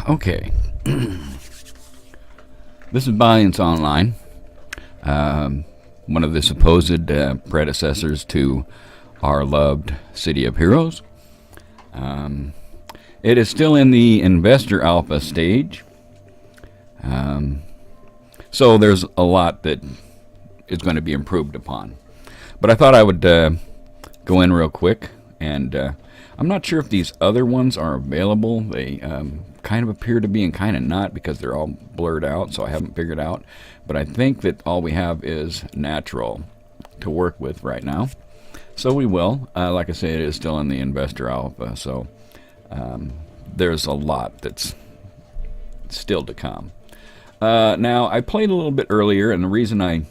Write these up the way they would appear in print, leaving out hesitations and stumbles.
Okay. This is Valiance Online, one of the supposed predecessors to our loved City of Heroes. It is still in the investor alpha stage, so there's a lot that is going to be improved upon. But I thought I would go in real quick, and I'm not sure if these other ones are available. They kind of appear to be and kind of not, because they're all blurred out, so I haven't figured out. But I think that all we have is natural to work with right now. So we will. Like I say, it is still in the investor alpha, so there's a lot that's still to come. Now, I played a little bit earlier, and the reason I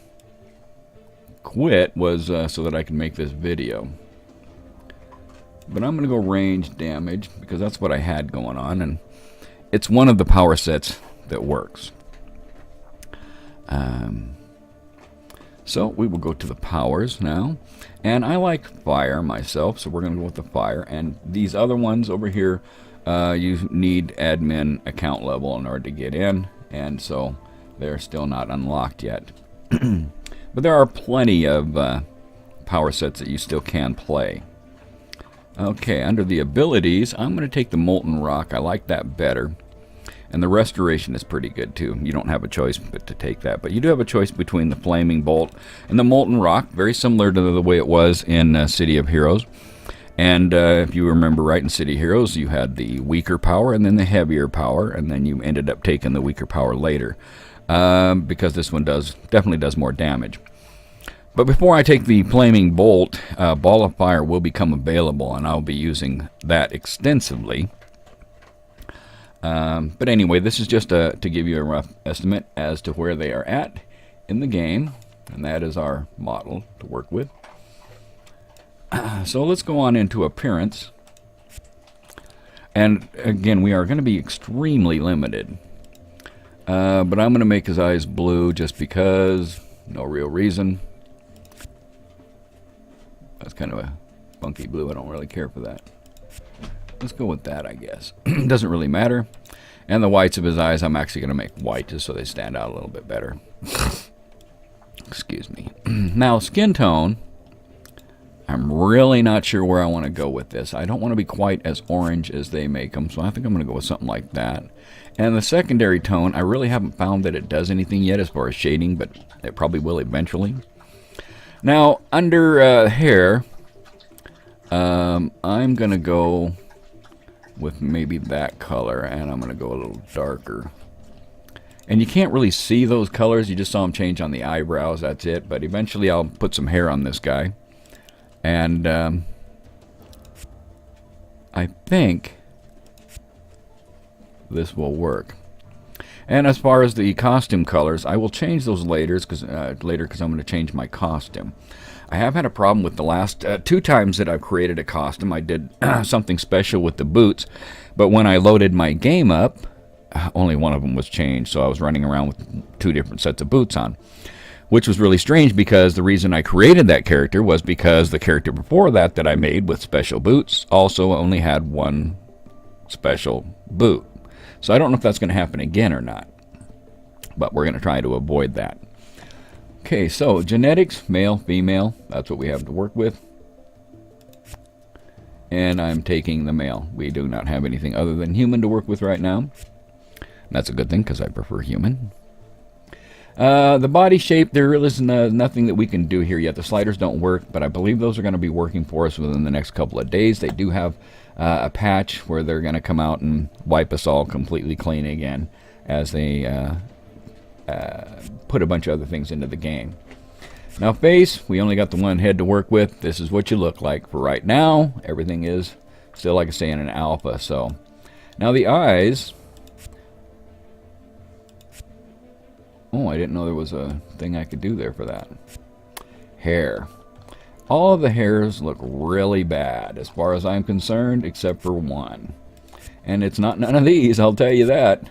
quit was so that I can make this video. But I'm going to go range damage, because that's what I had going on, and it's one of the power sets that works. So we will go to the powers now, and I like fire myself, so we're going to go with the fire. And these other ones over here, you need admin account level in order to get in, and so they're still not unlocked yet. But there are plenty of power sets that you still can play. Okay, under the abilities, I'm going to take the Molten Rock. I like that better. And the Restoration is pretty good too. You don't have a choice but to take that. But you do have a choice between the Flaming Bolt and the Molten Rock, very similar to the way it was in City of Heroes. And if you remember right, in City of Heroes, you had the weaker power and then the heavier power, and then you ended up taking the weaker power later, because this one definitely does more damage. But before I take the Flaming Bolt, Ball of Fire will become available, and I'll be using that extensively. But anyway, this is just to give you a rough estimate as to where they are at in the game, and that is our model to work with. So let's go on into appearance. And again, we are going to be extremely limited. But I'm going to make his eyes blue just because, no real reason. That's kind of a funky blue. I don't really care for that. Let's go with that, I guess. Doesn't really matter. And the whites of his eyes, I'm actually going to make white just so they stand out a little bit better. Excuse me. Now, skin tone, I'm really not sure where I want to go with this. I don't want to be quite as orange as they make them, so I think I'm going to go with something like that. And the secondary tone, I really haven't found that it does anything yet as far as shading, but it probably will eventually. Now, under hair, I'm going to go with maybe that color, and I'm going to go a little darker. And you can't really see those colors. You just saw them change on the eyebrows. That's it. But eventually I'll put some hair on this guy. And I think this will work. And as far as the costume colors, I will change those later because I'm going to change my costume. I have had a problem with the last 2 times that I've created a costume. I did something special with the boots, but when I loaded my game up, only one of them was changed, so I was running around with 2 different sets of boots on, which was really strange because the reason I created that character was because the character before that I made with special boots also only had 1 special boot. So I don't know if that's going to happen again or not, but we're going to try to avoid that. Okay, so genetics, male, female, that's what we have to work with. And I'm taking the male. We do not have anything other than human to work with right now. That's a good thing because I prefer human. The body shape, there really is nothing that we can do here yet. The sliders don't work, but I believe those are going to be working for us within the next couple of days. They do have a patch where they're going to come out and wipe us all completely clean again as they put a bunch of other things into the game. Now face, we only got the 1 head to work with. This is what you look like for right now. Everything is still, like I say, in an alpha. So now the eyes. Oh, I didn't know there was a thing I could do there for that. Hair. All of the hairs look really bad as far as I'm concerned, except for 1. And it's not none of these, I'll tell you that.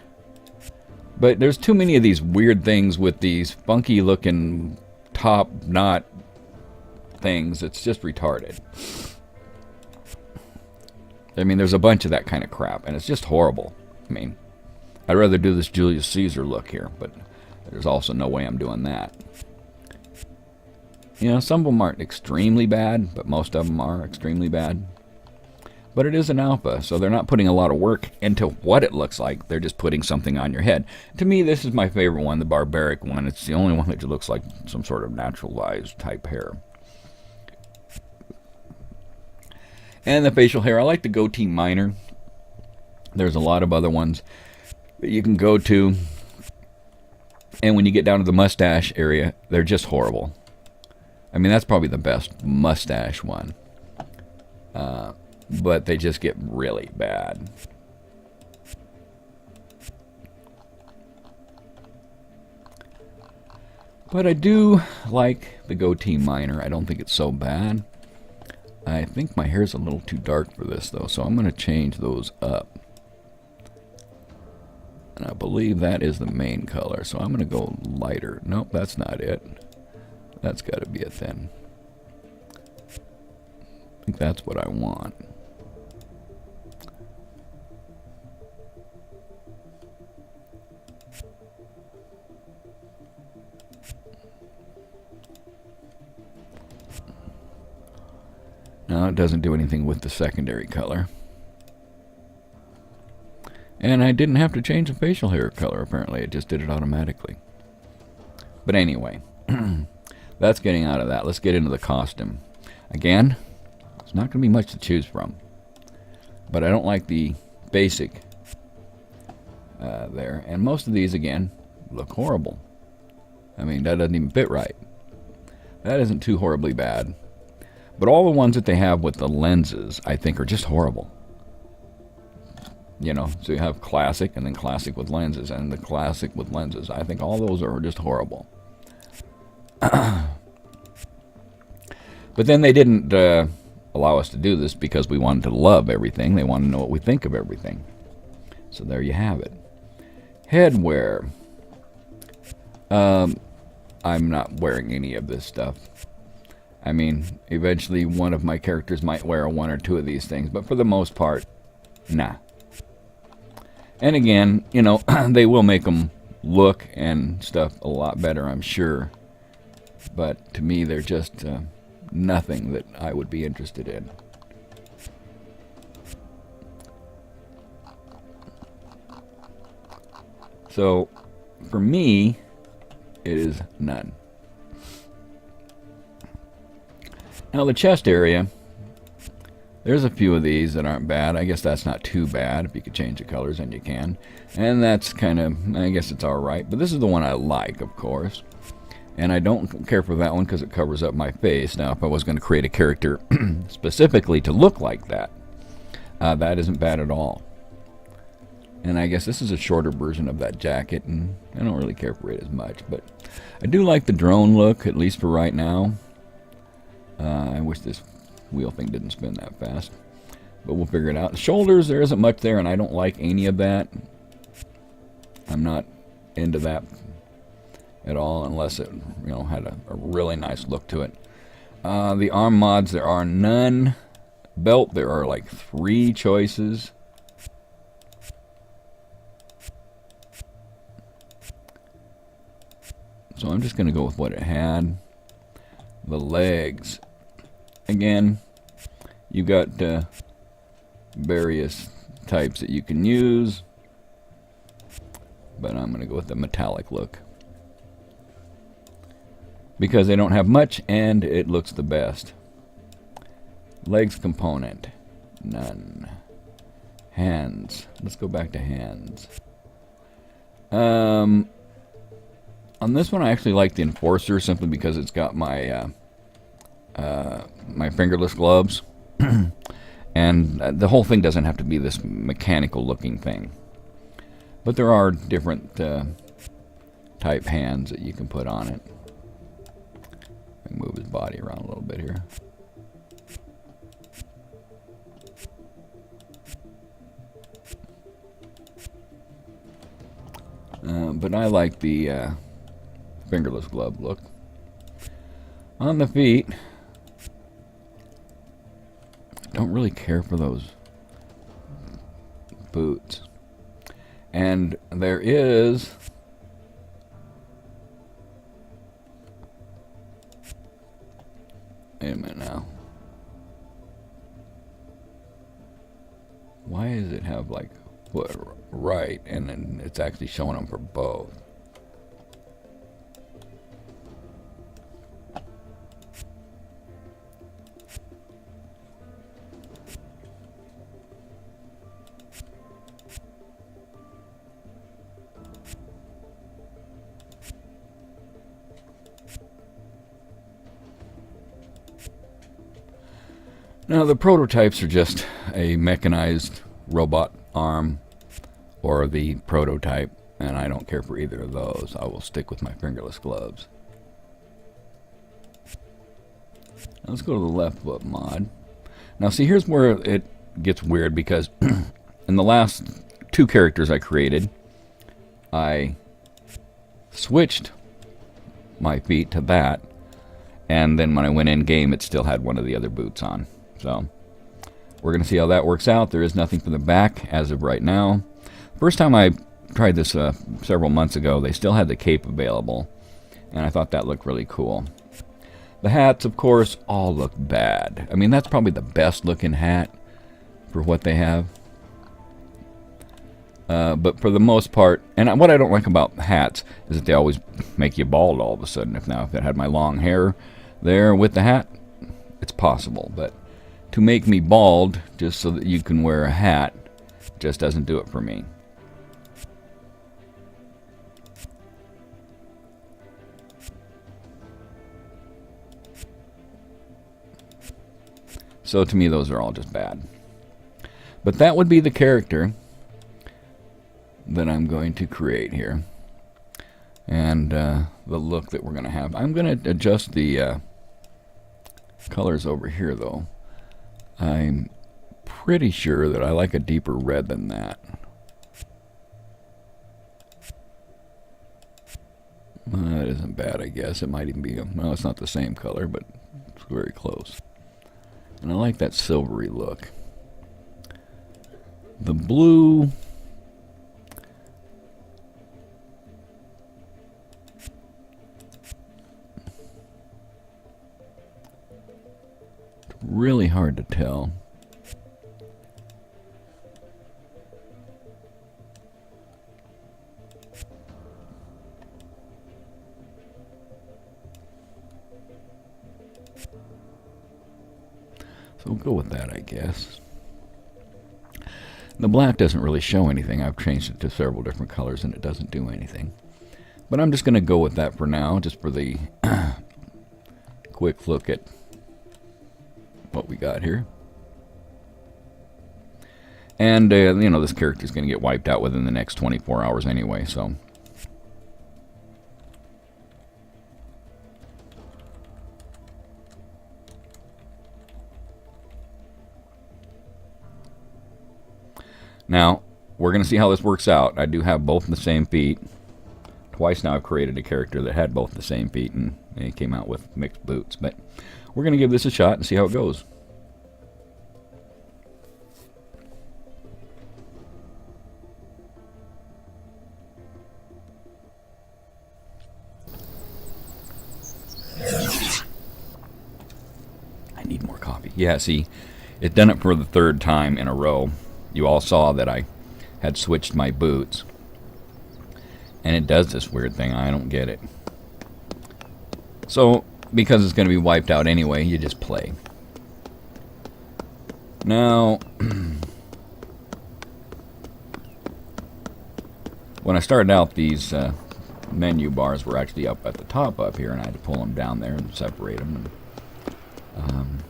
But there's too many of these weird things with these funky looking top knot things. It's just retarded. I mean, there's a bunch of that kind of crap, and it's just horrible. I mean, I'd rather do this Julius Caesar look here, but there's also no way I'm doing that. You know, some of them aren't extremely bad, but most of them are extremely bad. But it is an alpha, so they're not putting a lot of work into what it looks like. They're just putting something on your head. To me, this is my favorite one, the barbaric one. It's the only one that looks like some sort of naturalized type hair. And the facial hair, I like the goatee minor. There's a lot of other ones that you can go to. And when you get down to the mustache area, they're just horrible. I mean, that's probably the best mustache one. But they just get really bad. But I do like the goatee minor. I don't think it's so bad. I think my hair's a little too dark for this, though, so I'm going to change those up. And I believe that is the main color, so I'm going to go lighter. Nope, that's not it. That's got to be a thin. I think that's what I want. No, it doesn't do anything with the secondary color. And I didn't have to change the facial hair color, apparently. It just did it automatically. But anyway, that's getting out of that. Let's get into the costume. Again, it's not going to be much to choose from. But I don't like the basic there. And most of these, again, look horrible. I mean, that doesn't even fit right. That isn't too horribly bad. But all the ones that they have with the lenses, I think, are just horrible. You know, so you have classic and then classic with lenses and the classic with lenses. I think all those are just horrible. But then they didn't allow us to do this because we wanted to love everything. They wanted to know what we think of everything. So there you have it. Headwear. I'm not wearing any of this stuff. I mean, eventually one of my characters might wear one or two of these things, but for the most part, nah. And again, you know, they will make them look and stuff a lot better, I'm sure. But to me, they're just nothing that I would be interested in. So, for me, it is none. Now the chest area, there's a few of these that aren't bad. I guess that's not too bad. If you could change the colors, then you can. And that's kind of, I guess it's alright. But this is the one I like, of course. And I don't care for that one because it covers up my face. Now, if I was going to create a character specifically to look like that, that isn't bad at all. And I guess this is a shorter version of that jacket, and I don't really care for it as much. But I do like the drone look, at least for right now. I wish this wheel thing didn't spin that fast. But we'll figure it out. The shoulders, there isn't much there, and I don't like any of that. I'm not into that at all, unless it, you know, had a really nice look to it. The arm mods, there are none. Belt, there are like 3 choices. So I'm just going to go with what it had. The legs. Again, you've got various types that you can use. But I'm going to go with the metallic look. Because they don't have much and it looks the best. Legs component. None. Hands. Let's go back to hands. On this one, I actually like the Enforcer simply because it's got my my fingerless gloves, and the whole thing doesn't have to be this mechanical-looking thing. But there are different type hands that you can put on it. I can move his body around a little bit here. But I like the fingerless glove look. On the feet, don't really care for those boots. And there is... Wait a minute now. Why does it have like what right and then it's actually showing them for both? Now the prototypes are just a mechanized robot arm or the prototype, and I don't care for either of those. I will stick with my fingerless gloves. Now let's go to the left foot mod. Now see, here's where it gets weird, because in the last two characters I created, I switched my feet to that, and then when I went in game it still had one of the other boots on. So we're going to see how that works out. There is nothing for the back as of right now. First time I tried this several months ago, they still had the cape available, and I thought that looked really cool. The hats, of course, all look bad. I mean, that's probably the best looking hat for what they have. But for the most part, and what I don't like about hats is that they always make you bald all of a sudden. If I had my long hair there with the hat, it's possible, but to make me bald just so that you can wear a hat just doesn't do it for me. So to me those are all just bad. But that would be the character that I'm going to create here. And the look that we're going to have. I'm going to adjust the colors over here though. I'm pretty sure that I like a deeper red than that. That isn't bad, I guess. It might even be, no, it's not the same color, but it's very close. And I like that silvery look. The blue, really hard to tell. So we'll go with that, I guess. The black doesn't really show anything. I've changed it to several different colors and it doesn't do anything. But I'm just going to go with that for now, just for the quick look at what we got here. And you know, this character is going to get wiped out within the next 24 hours anyway, so now we're going to see how this works out. I do have both the same feet. Twice now I've created a character that had both the same feet, and they came out with mixed boots. But we're going to give this a shot and see how it goes. I need more coffee. Yeah, see, it's done it for the third time in a row. You all saw that I had switched my boots. And it does this weird thing. I don't get it. So, because it's going to be wiped out anyway, you just play. Now, when I started out, these menu bars were actually up at the top up here, and I had to pull them down there and separate them. And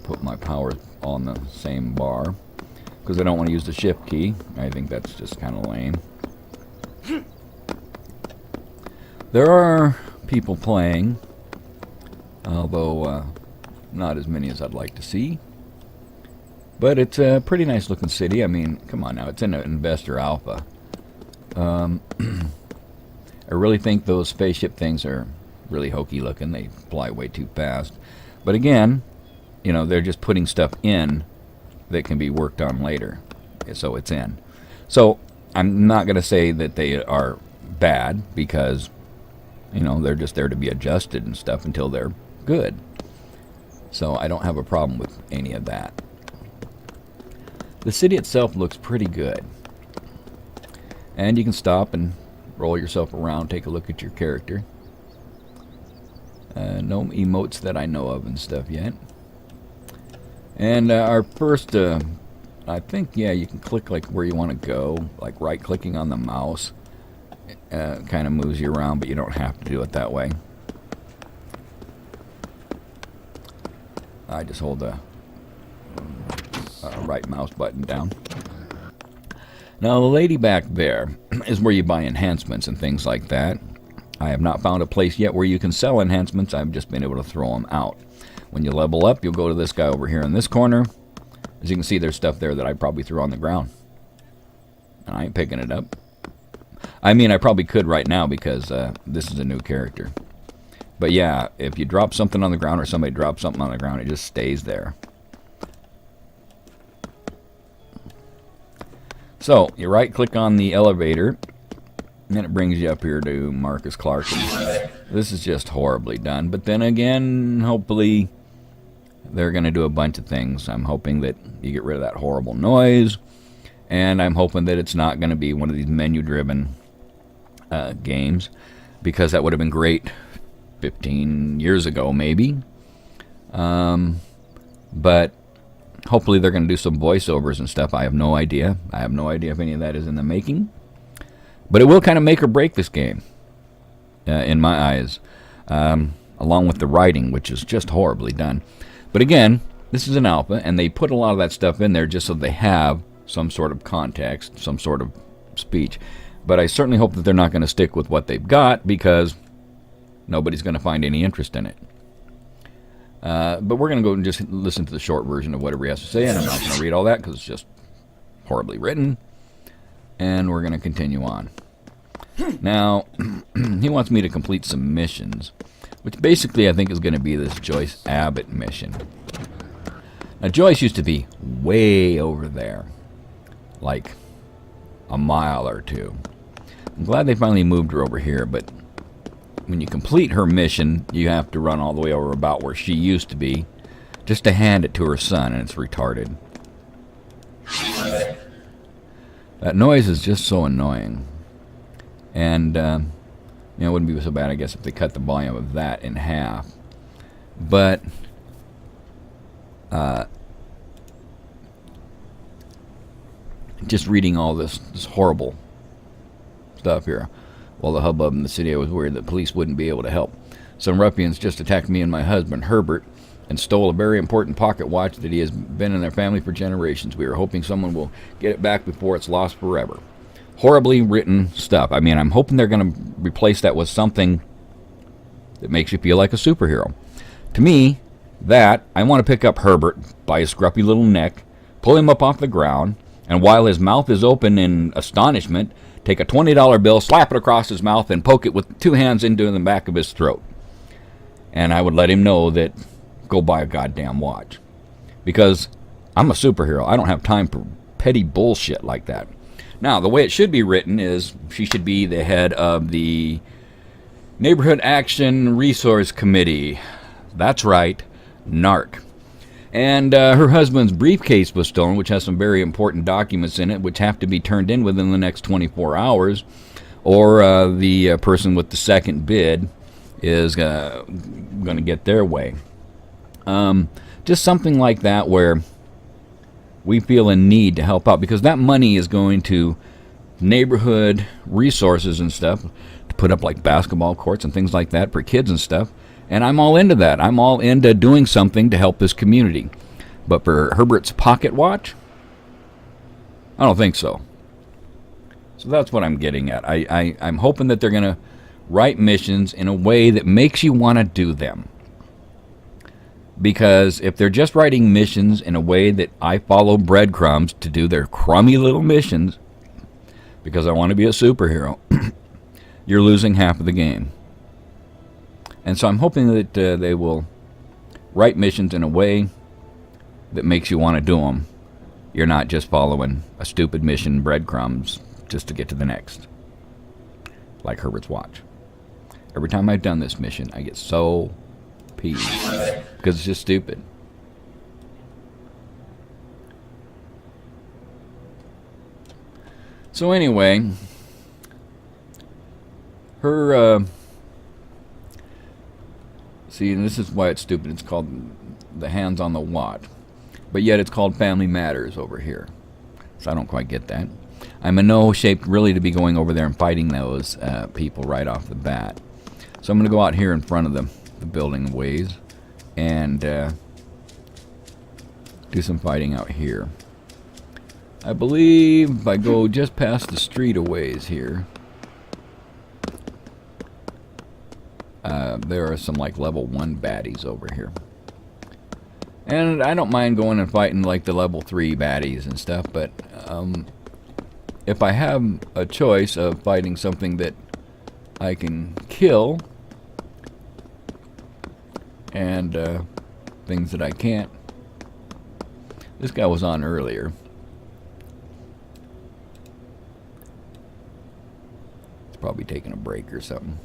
put my power on the same bar, because I don't want to use the shift key. I think that's just kind of lame. There are people playing, although not as many as I'd like to see. But it's a pretty nice looking city. I mean, come on now, it's in an investor alpha. I really think those spaceship things are really hokey looking. They fly way too fast. But again, you know, they're just putting stuff in that can be worked on later. So it's in. So I'm not going to say that they are bad, because, you know, they're just there to be adjusted and stuff until they're good. So I don't have a problem with any of that. The city itself looks pretty good. And you can stop and roll yourself around, take a look at your character. No emotes that I know of and stuff yet. And our first, I think, yeah, you can click like where you want to go, like right-clicking on the mouse. Kind of moves you around, but you don't have to do it that way. I just hold the right mouse button down. Now, the lady back there is where you buy enhancements and things like that. I have not found a place yet where you can sell enhancements. I've just been able to throw them out. When you level up, you'll go to this guy over here in this corner. As you can see, there's stuff there that I probably threw on the ground. And I ain't picking it up. I mean, I probably could right now because this is a new character. But yeah, if you drop something on the ground or somebody drops something on the ground, it just stays there. So, you right-click on the elevator, and then it brings you up here to Marcus Clark. This is just horribly done. But then again, hopefully, they're going to do a bunch of things. I'm hoping that you get rid of that horrible noise, and I'm hoping that it's not going to be one of these menu-driven games, because that would have been great 15 years ago, maybe. But hopefully they're going to do some voiceovers and stuff. I have no idea. I have no idea if any of that is in the making. But it will kind of make or break this game, in my eyes, along with the writing, which is just horribly done. But again, this is an alpha, and they put a lot of that stuff in there just so they have some sort of context, some sort of speech. But I certainly hope that they're not going to stick with what they've got, because nobody's going to find any interest in it. But we're going to go and just listen to the short version of whatever he has to say, and I'm not going to read all that because it's just horribly written. And we're going to continue on. Now, he wants me to complete some missions, which basically I think is going to be this Joyce Abbott mission. Now, Joyce used to be way over there, like a mile or two. I'm glad they finally moved her over here, but when you complete her mission, you have to run all the way over about where she used to be, just to hand it to her son, and it's retarded. That noise is just so annoying. And, it wouldn't be so bad, I guess, if they cut the volume of that in half. But, just reading all this horrible stuff here. While the hubbub in the city, I was worried that police wouldn't be able to help. Some ruffians just attacked me and my husband, Herbert, and stole a very important pocket watch that he has been in their family for generations. We are hoping someone will get it back before it's lost forever. Horribly written stuff. I mean, I'm hoping they're going to replace that with something that makes you feel like a superhero. To me, I want to pick up Herbert by his scruffy little neck, pull him up off the ground, and while his mouth is open in astonishment, take a $20 bill, slap it across his mouth, and poke it with two hands into the back of his throat. And I would let him know that, go buy a goddamn watch. Because I'm a superhero. I don't have time for petty bullshit like that. Now, the way it should be written is she should be the head of the Neighborhood Action Resource Committee. That's right, NARC. And her husband's briefcase was stolen, which has some very important documents in it, which have to be turned in within the next 24 hours, or the person with the second bid is going to get their way. Just something like that where we feel a need to help out, because that money is going to neighborhood resources and stuff to put up like basketball courts and things like that for kids and stuff. And I'm all into that. I'm all into doing something to help this community. But for Herbert's pocket watch, I don't think so. So that's what I'm getting at. I'm hoping that they're going to write missions in a way that makes you want to do them. Because if they're just writing missions in a way that I follow breadcrumbs to do their crummy little missions, because I want to be a superhero, you're losing half of the game. And so I'm hoping that they will write missions in a way that makes you want to do them. you're not just following a stupid mission breadcrumbs just to get to the next. Like Herbert's Watch. Every time I've done this mission, I get so peeved because it's just stupid. So anyway, her, see, and this is why it's stupid. It's called the Hands on the Watt. But yet it's called Family Matters over here. So I don't quite get that. I'm in no shape really to be going over there and fighting those people right off the bat. So I'm going to go out here in front of the building ways and do some fighting out here. I believe if I go just past the street a ways here, there are some like level 1 baddies over here. And I don't mind going and fighting like the level 3 baddies and stuff, but if I have a choice of fighting something that I can kill and things that I can't. This guy was on earlier. He's probably taking a break or something.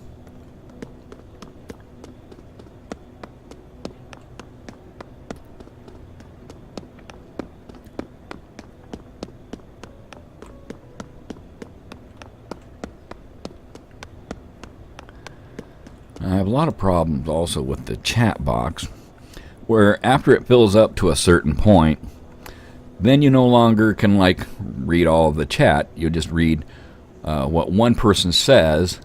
I have a lot of problems also with the chat box, where after it fills up to a certain point, then you no longer can like read all of the chat. You just read what one person says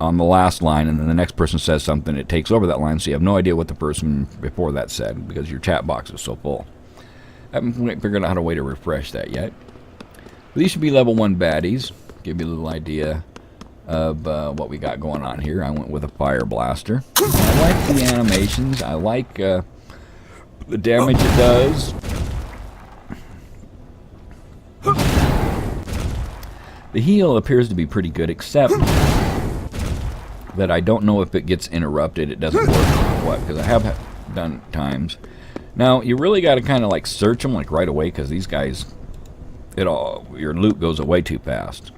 on the last line, and then the next person says something. It takes over that line, so you have no idea what the person before that said because your chat box is so full. I haven't figured out how to way to refresh that yet. But these should be level 1 baddies. Give you a little idea of what we got going on here. I went with a fire blaster. I like the animations. I like the damage it does. The heal appears to be pretty good, except that I don't know if it gets interrupted. It doesn't work or what, because I have done times. Now, you really got to kind of like search them like right away, because these guys, your loot goes away too fast.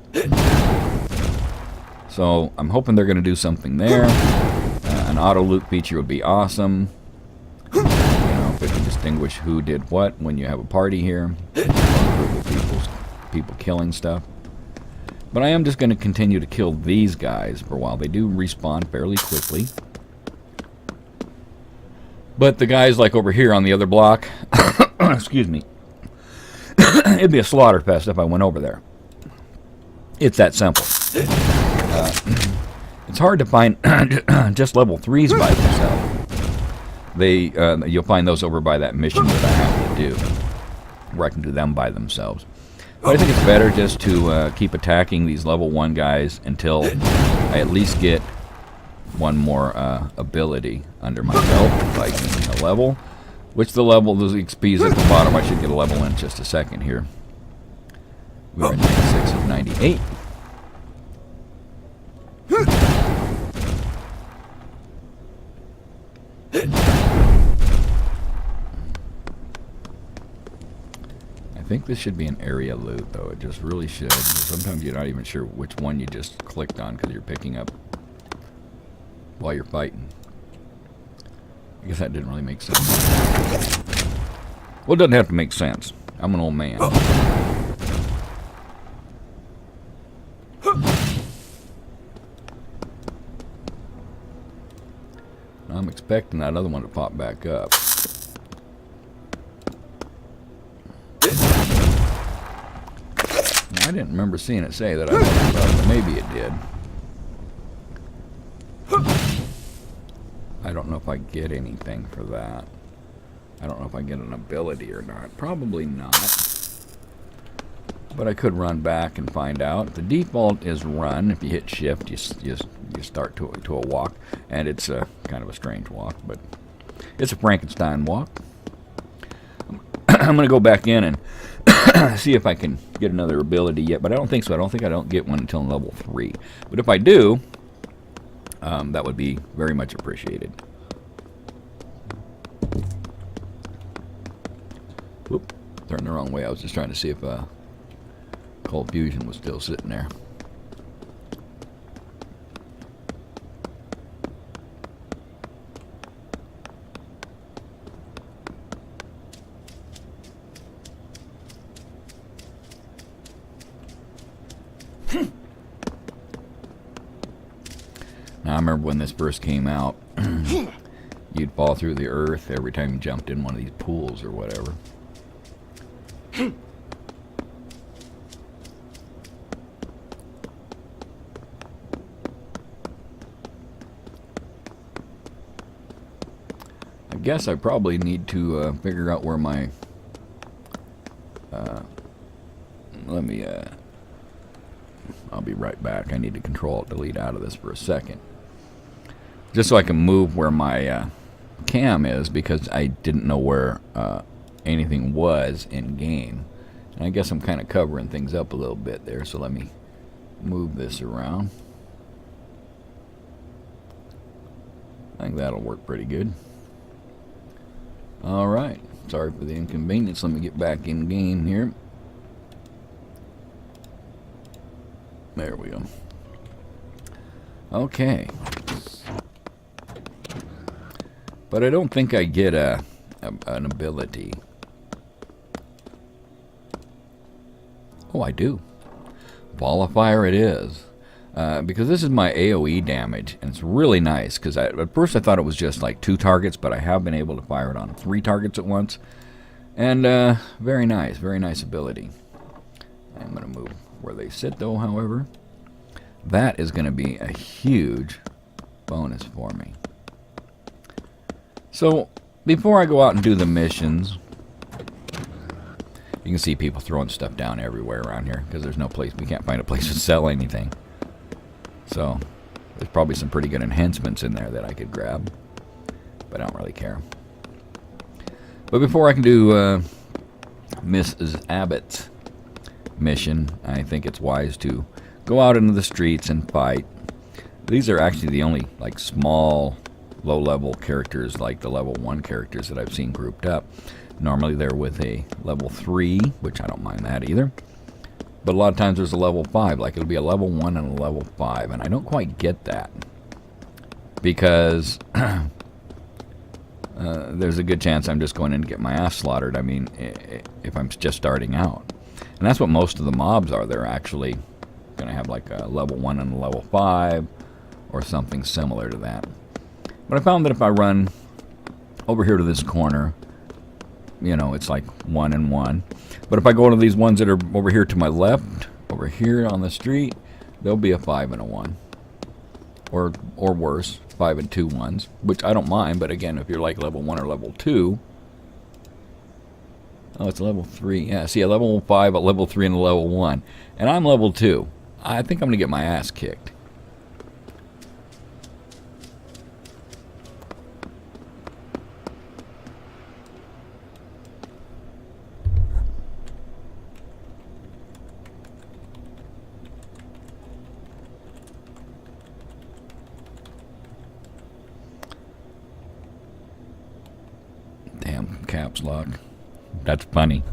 So I'm hoping they're going to do something there. An auto loot feature would be awesome. You know, if it can distinguish who did what when you have a party here. People killing stuff. But I am just going to continue to kill these guys for a while. They do respawn fairly quickly. But the guys like over here on the other block, excuse me, it'd be a slaughter fest if I went over there. It's that simple. It's hard to find just level 3s by themselves. You'll find those over by that mission that I have to do, where I can do them by themselves. But I think it's better just to keep attacking these level 1 guys until I at least get one more ability under my belt, like a level. Which the XP's at the bottom. I should get a level in just a second here. We're at 96 of 98. I think this should be an area loot, though. It just really should. Sometimes you're not even sure which one you just clicked on because you're picking up while you're fighting. I guess that didn't really make sense. Well, it doesn't have to make sense. I'm an old man. I'm expecting that other one to pop back up. I didn't remember seeing it say that I looked it up, but maybe it did. I don't know if I get anything for that. I don't know if I get an ability or not. Probably not. But I could run back and find out. The default is run. If you hit shift, you start to a walk. And it's kind of a strange walk, but it's a Frankenstein walk. I'm going to go back in and see if I can get another ability yet, but I don't think so. I don't get one until level 3. But if I do, that would be very much appreciated. Whoop. Turned the wrong way. I was just trying to see if cold fusion was still sitting there. Now, I remember when this first came out, you'd fall through the earth every time you jumped in one of these pools or whatever. I guess I probably need to figure out where my... I'll be right back. I need to Control-Delete out of this for a second. Just so I can move where my cam is, because I didn't know where anything was in game. And I guess I'm kind of covering things up a little bit there, so let me move this around. I think that'll work pretty good. Alright, sorry for the inconvenience. Let me get back in game here. There we go. Okay. But I don't think I get an ability. Oh, I do. Ball of Fire it is. Because this is my AoE damage, and it's really nice, because at first I thought it was just like 2 targets, but I have been able to fire it on 3 targets at once. And very nice ability. I'm going to move where they sit, though, however. That is going to be a huge bonus for me. So, before I go out and do the missions, you can see people throwing stuff down everywhere around here, because there's no place, we can't find a place to sell anything. So, there's probably some pretty good enhancements in there that I could grab, but I don't really care. But before I can do Mrs. Abbott's mission, I think it's wise to go out into the streets and fight. These are actually the only like small low-level characters, like the level 1 characters that I've seen grouped up. Normally they're with a level 3, which I don't mind that either. But a lot of times there's a level 5, like it'll be a level 1 and a level 5, and I don't quite get that. Because there's a good chance I'm just going in to get my ass slaughtered, I mean, if I'm just starting out. And that's what most of the mobs are. They're actually going to have like a level 1 and a level 5, or something similar to that. But I found that if I run over here to this corner, you know, it's like 1 and 1. But if I go to these ones that are over here to my left, over here on the street, there'll be a 5 and a 1. Or worse, 5 and 2 ones, which I don't mind, but again, if you're like level 1 or level 2... Oh, it's level 3. Yeah, see, a level 5, a level 3, and a level 1. And I'm level 2. I think I'm going to get my ass kicked. Damn, caps lock. That's funny.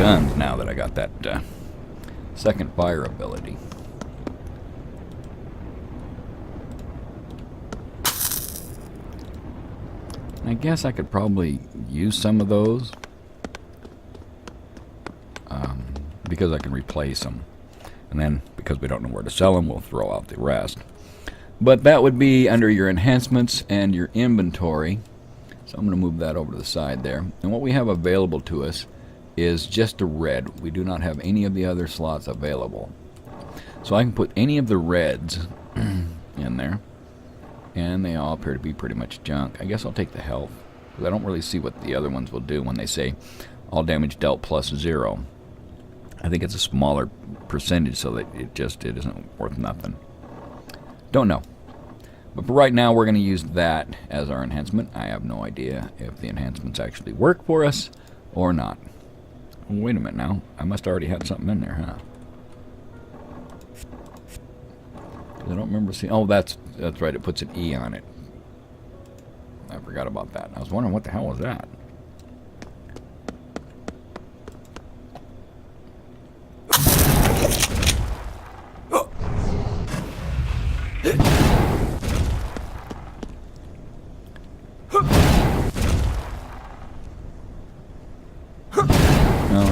guns now that I got that second fire ability. I guess I could probably use some of those because I can replace them. And then, because we don't know where to sell them, we'll throw out the rest. But that would be under your enhancements and your inventory. So I'm going to move that over to the side there. And what we have available to us is just a red. We do not have any of the other slots available. So I can put any of the reds in there. And they all appear to be pretty much junk. I guess I'll take the health, because I don't really see what the other ones will do when they say all damage dealt +0. I think it's a smaller percentage, so that it isn't worth nothing. Don't know. But for right now, we're going to use that as our enhancement. I have no idea if the enhancements actually work for us or not. Wait a minute now. I must already have something in there, huh? I don't remember seeing... Oh, that's right. It puts an E on it. I forgot about that. I was wondering what the hell was that.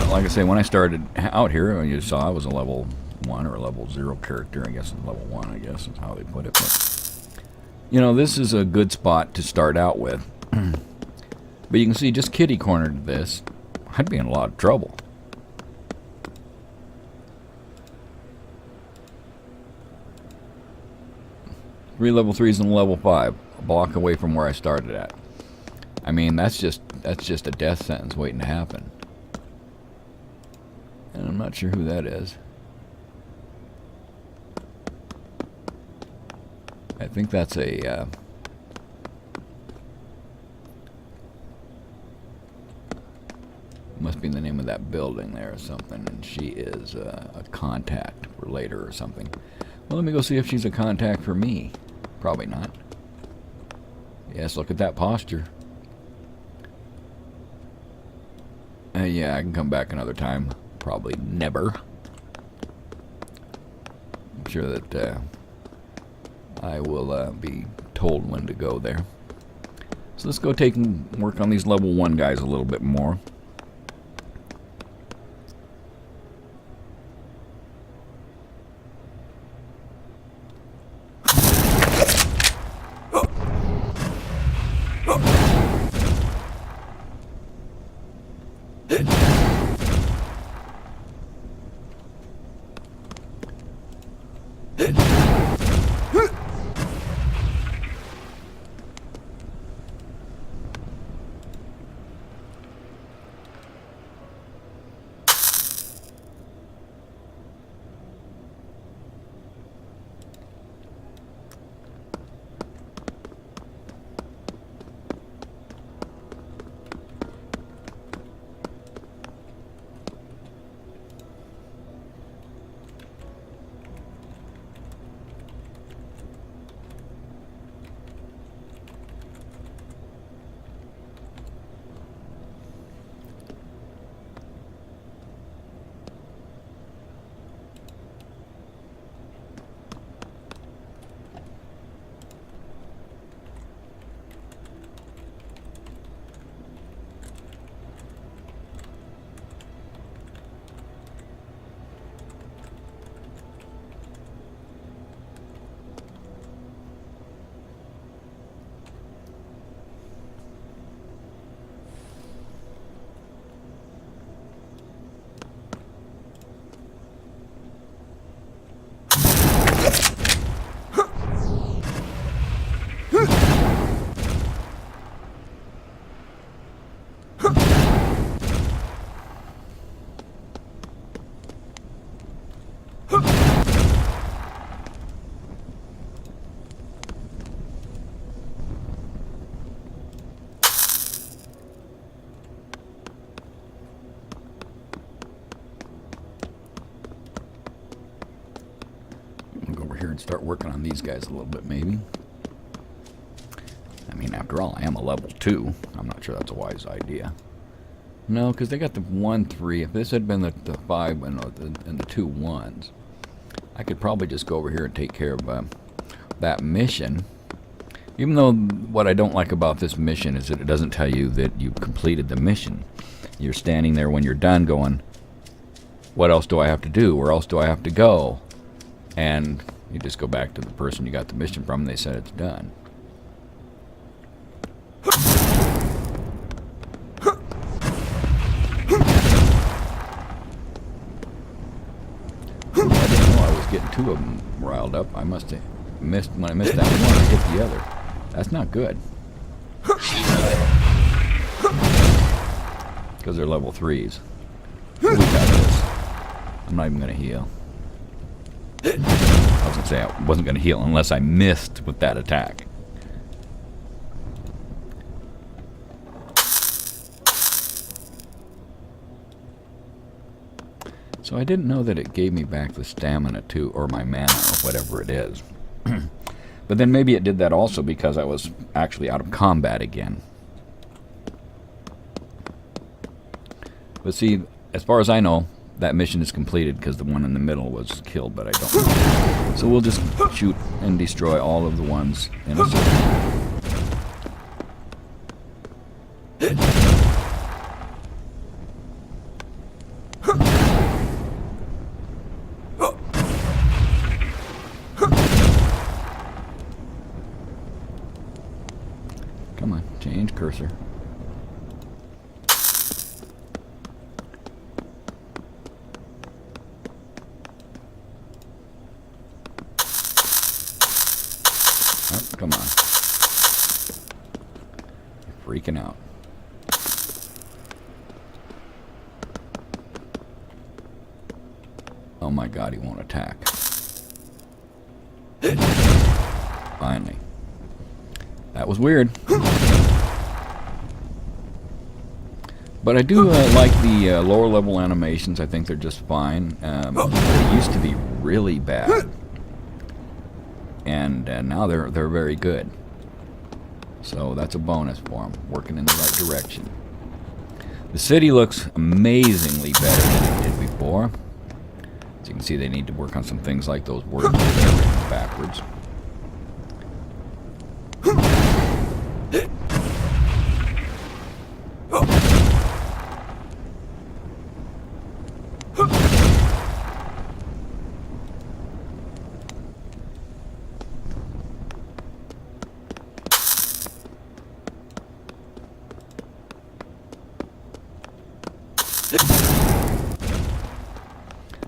Like I say, when I started out here, you saw I was a level 1 or a level 0 character. I guess it's level 1, I guess is how they put it. But, you know, this is a good spot to start out with. But you can see, just kitty cornered this, I'd be in a lot of trouble. Three level 3s and level 5, a block away from where I started at. I mean, that's just a death sentence waiting to happen. And I'm not sure who that is. I think that's a must be the name of that building there or something, and she is a contact for later or something. Well, let me go see if she's a contact for me. Probably not. Yes, look at that posture. Yeah, I can come back another time. Probably never. I'm sure that I will be told when to go there. So let's go take and work on these level 1 guys a little bit more. And start working on these guys a little bit, maybe. I mean, after all, I am a level 2. I'm not sure that's a wise idea. No, because they got the 1-3. If this had been the 5 and the 2 1s, I could probably just go over here and take care of that mission. Even though what I don't like about this mission is that it doesn't tell you that you completed the mission. You're standing there when you're done going, what else do I have to do? Where else do I have to go? And you just go back to the person you got the mission from and they said it's done. I didn't know I was getting 2 of them riled up. I must have missed, when I missed that one, I hit the other. That's not good. Because they're level 3s. We got this. I'm not even going to heal. I was going to say I wasn't going to heal unless I missed with that attack. So I didn't know that it gave me back the stamina too, or my mana, or whatever it is. But then maybe it did that also because I was actually out of combat again. But see, as far as I know, that mission is completed because the one in the middle was killed, but I don't know. So we'll just shoot and destroy all of the ones in a circle. Come on, change cursor. Oh, come on. Freaking out. Oh my god, he won't attack. Finally. That was weird. But I do like the lower level animations. I think they're just fine. They used to be really bad. And now they're very good. So that's a bonus for them. Working in the right direction. The city looks amazingly better than it did before. As you can see, they need to work on some things like those words that are written backwards.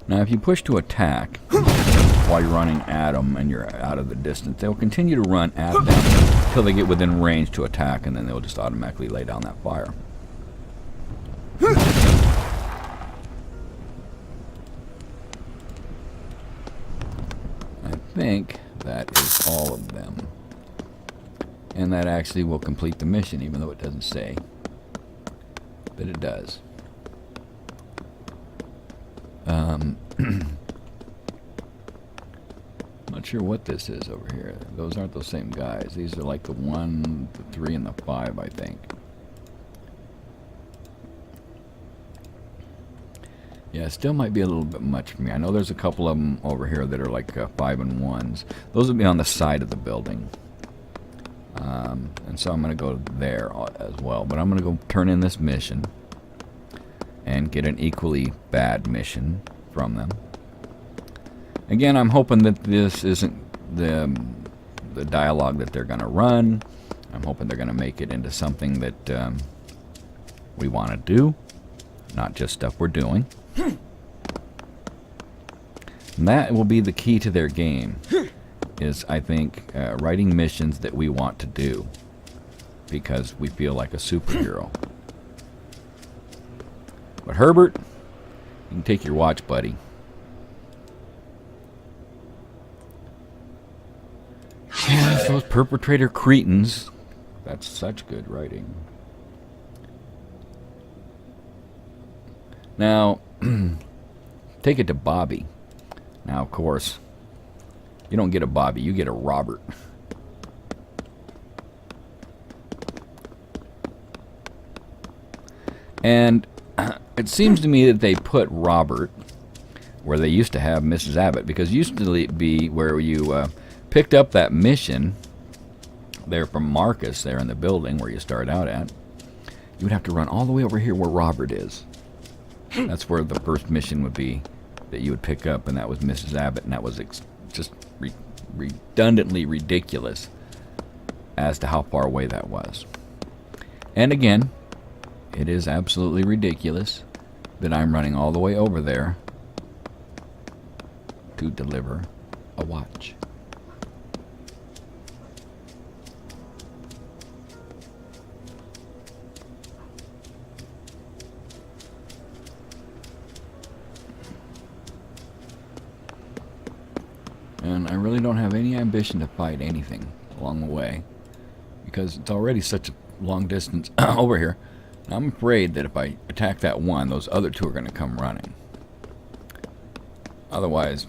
Now, if you push to attack while you're running at them and you're out of the distance, they'll continue to run at them until they get within range to attack, and then they'll just automatically lay down that fire. I think that is all of them. And that actually will complete the mission, even though it doesn't say. But it does. Not sure what this is over here. Those aren't those same guys. These are like the 1, the 3, and the 5, I think. Yeah, it still might be a little bit much for me. I know there's a couple of them over here that are like 5 and 1s. Those would be on the side of the building. And so I'm going to go there as well. But I'm going to go turn in this mission and get an equally bad mission from them. Again, I'm hoping that this isn't the dialogue that they're going to run. I'm hoping they're going to make it into something that we want to do, not just stuff we're doing. And that will be the key to their game, is, I think, writing missions that we want to do because we feel like a superhero. But Herbert, you can take your watch, buddy. Yeah, those perpetrator cretins. That's such good writing. Now, take it to Bobby. Now, of course, you don't get a Bobby, you get a Robert. And it seems to me that they put Robert where they used to have Mrs. Abbott, because it used to be where you picked up that mission there from Marcus there in the building where you start out at. You would have to run all the way over here where Robert is. That's where the first mission would be that you would pick up, and that was Mrs. Abbott, and that was just redundantly ridiculous as to how far away that was. And again, it is absolutely ridiculous that I'm running all the way over there to deliver a watch. And I really don't have any ambition to fight anything along the way, because it's already such a long distance over here. And I'm afraid that if I attack that one, those other two are going to come running. Otherwise,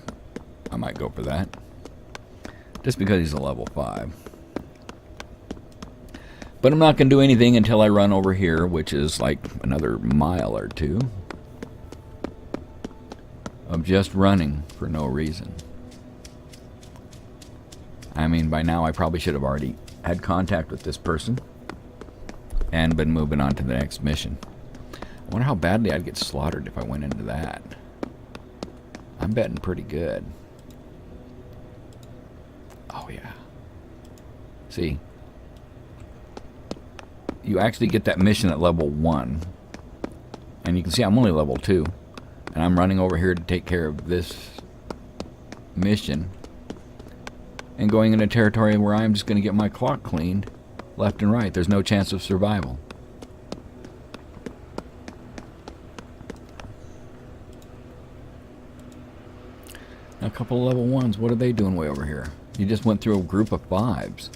I might go for that, just because he's a level 5. But I'm not going to do anything until I run over here, which is like another mile or two of just running for no reason. I mean, by now I probably should have already had contact with this person and been moving on to the next mission. I wonder how badly I'd get slaughtered if I went into that. I'm betting pretty good. Oh, yeah. See, you actually get that mission at level 1. And you can see I'm only level 2. And I'm running over here to take care of this mission. And going into territory where I'm just going to get my clock cleaned left and right. There's no chance of survival. A couple of level 1s, what are they doing way over here? You just went through a group of 5s.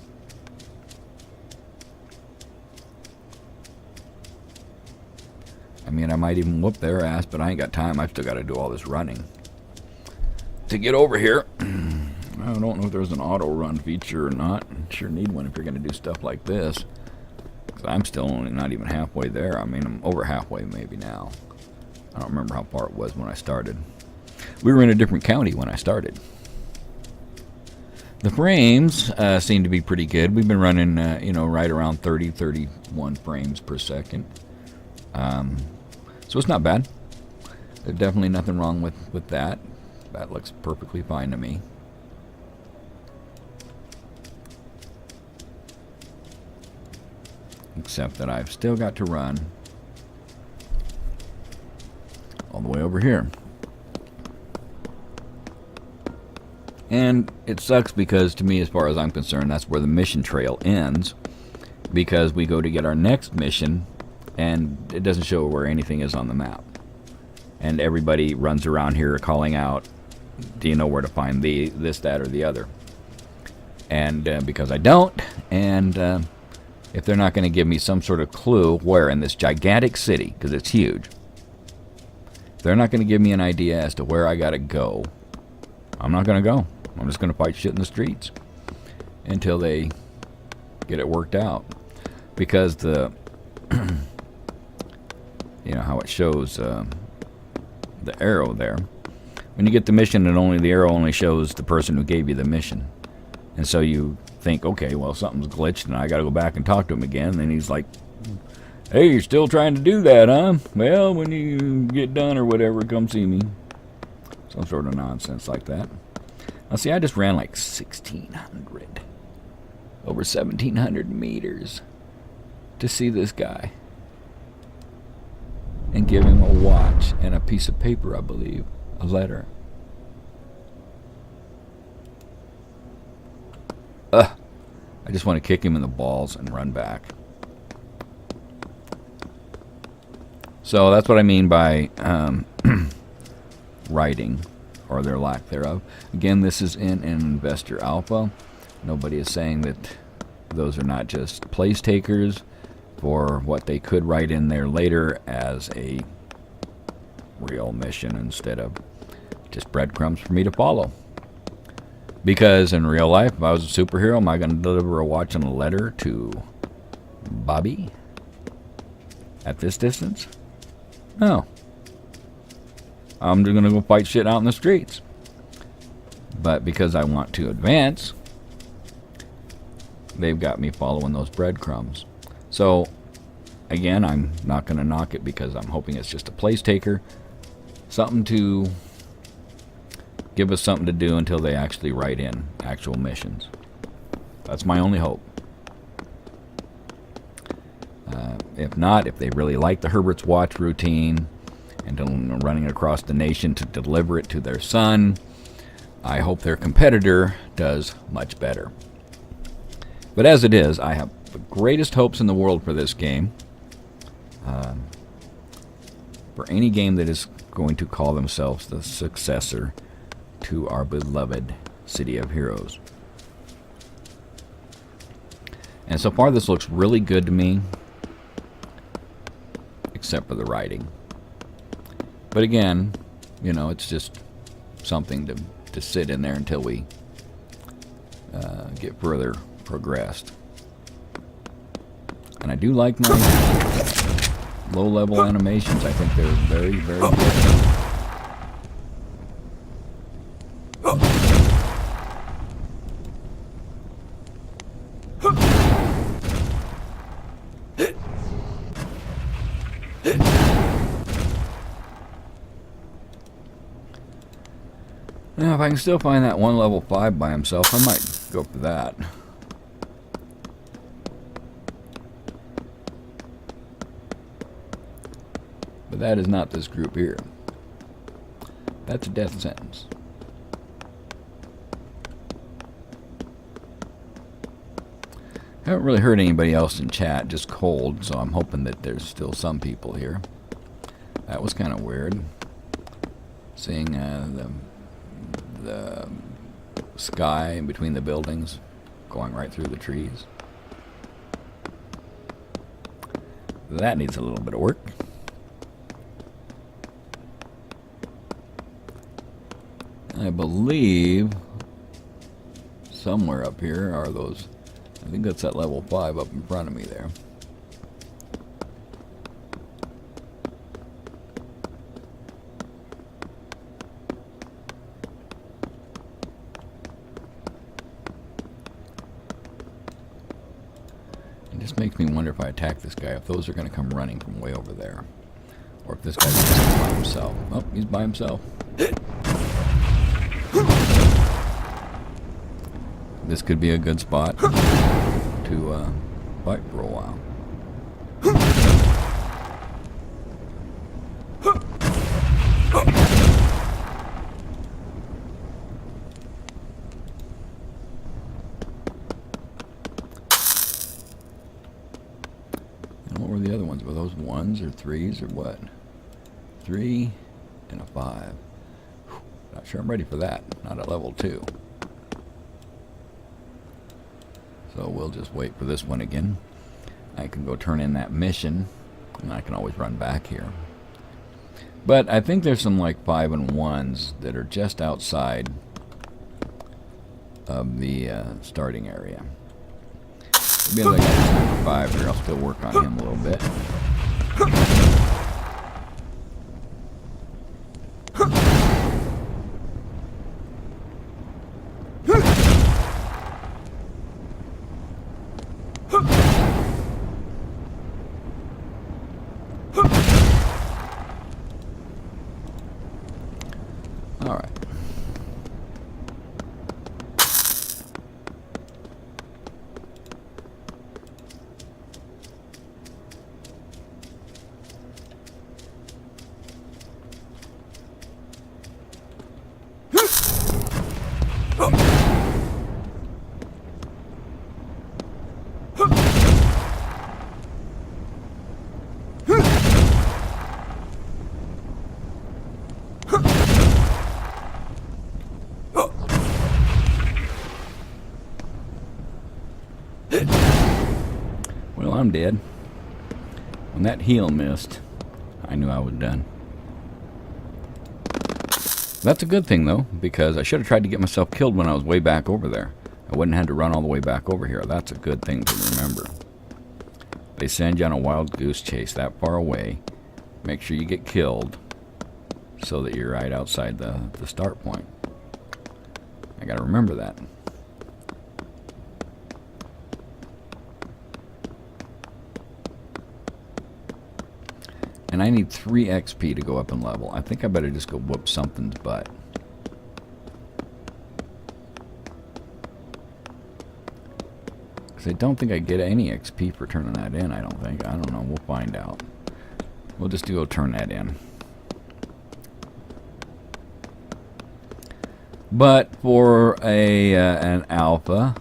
I mean, I might even whoop their ass, but I ain't got time. I've still got to do all this running to get over here. I don't know if there's an auto run feature or not. Sure need one if you're going to do stuff like this. 'Cause I'm still only not even halfway there. I mean, I'm over halfway maybe now. I don't remember how far it was when I started. We were in a different county when I started. The frames seem to be pretty good. We've been running, right around 30, 31 frames per second. So it's not bad. There's definitely nothing wrong with that. That looks perfectly fine to me. Except that I've still got to run all the way over here. And it sucks because, to me, as far as I'm concerned, that's where the mission trail ends. Because we go to get our next mission, and it doesn't show where anything is on the map. And everybody runs around here calling out, do you know where to find this, that, or the other? And because I don't, and if they're not going to give me some sort of clue where in this gigantic city, because it's huge, if they're not going to give me an idea as to where I got to go, I'm not going to go. I'm just going to fight shit in the streets until they get it worked out. Because the, how it shows the arrow there. When you get the mission, the arrow only shows the person who gave you the mission. And so you think, okay, well, something's glitched and I got to go back and talk to him again. And then he's like, hey, you're still trying to do that, huh? Well, when you get done or whatever, come see me. Some sort of nonsense like that. Now, see, I just ran like 1,600, over 1,700 meters to see this guy and give him a watch and a piece of paper, I believe, a letter. I just want to kick him in the balls and run back. So that's what I mean by writing, or their lack thereof. Again, this is in an investor alpha. Nobody is saying that those are not just place takers for what they could write in there later as a real mission instead of just breadcrumbs for me to follow. Because in real life, if I was a superhero, am I going to deliver a watch and a letter to Bobby at this distance? No. I'm just going to go fight shit out in the streets. But because I want to advance, they've got me following those breadcrumbs. So, again, I'm not going to knock it because I'm hoping it's just a place taker. Something to give us something to do until they actually write in actual missions. That's my only hope. If not, if they really like the Herbert's Watch routine and running across the nation to deliver it to their son, I hope their competitor does much better. But as it is, I have the greatest hopes in the world for this game. For any game that is going to call themselves the successor to our beloved City of Heroes. And so far this looks really good to me, except for the writing. But again, you know, it's just something to sit in there until we get further progressed. And I do like my low-level animations. I think they're very, very good. Now, if I can still find that one level 5 by himself, I might go for that. But that is not this group here. That's a death sentence. I haven't really heard anybody else in chat, just cold, so I'm hoping that there's still some people here. That was kind of weird. Seeing the sky in between the buildings going right through the trees. That needs a little bit of work. I believe somewhere up here are those, I think that's that level 5 up in front of me there. It just makes me wonder if I attack this guy, if those are going to come running from way over there. Or if this guy's just by himself. Oh, he's by himself. This could be a good spot to fight for a while. And what were the other ones? Were those 1s or 3s or what? 3 and a 5. Not sure I'm ready for that. Not at level 2. So we'll just wait for this one again. I can go turn in that mission, and I can always run back here. But I think there's some like 5 and 1s that are just outside of the starting area. Maybe I got number 5 here. I'll still work on him a little bit. Well, I'm dead. When that heal missed, I knew I was done. That's a good thing, though, because I should have tried to get myself killed when I was way back over there. I wouldn't have had to run all the way back over here. That's a good thing to remember. They send you on a wild goose chase that far away, make sure you get killed so that you're right outside the start point. I gotta remember that. And I need 3 XP to go up in level. I think I better just go whoop something's butt. Because I don't think I get any XP for turning that in, I don't think. I don't know. We'll find out. We'll just go turn that in. But for an alpha,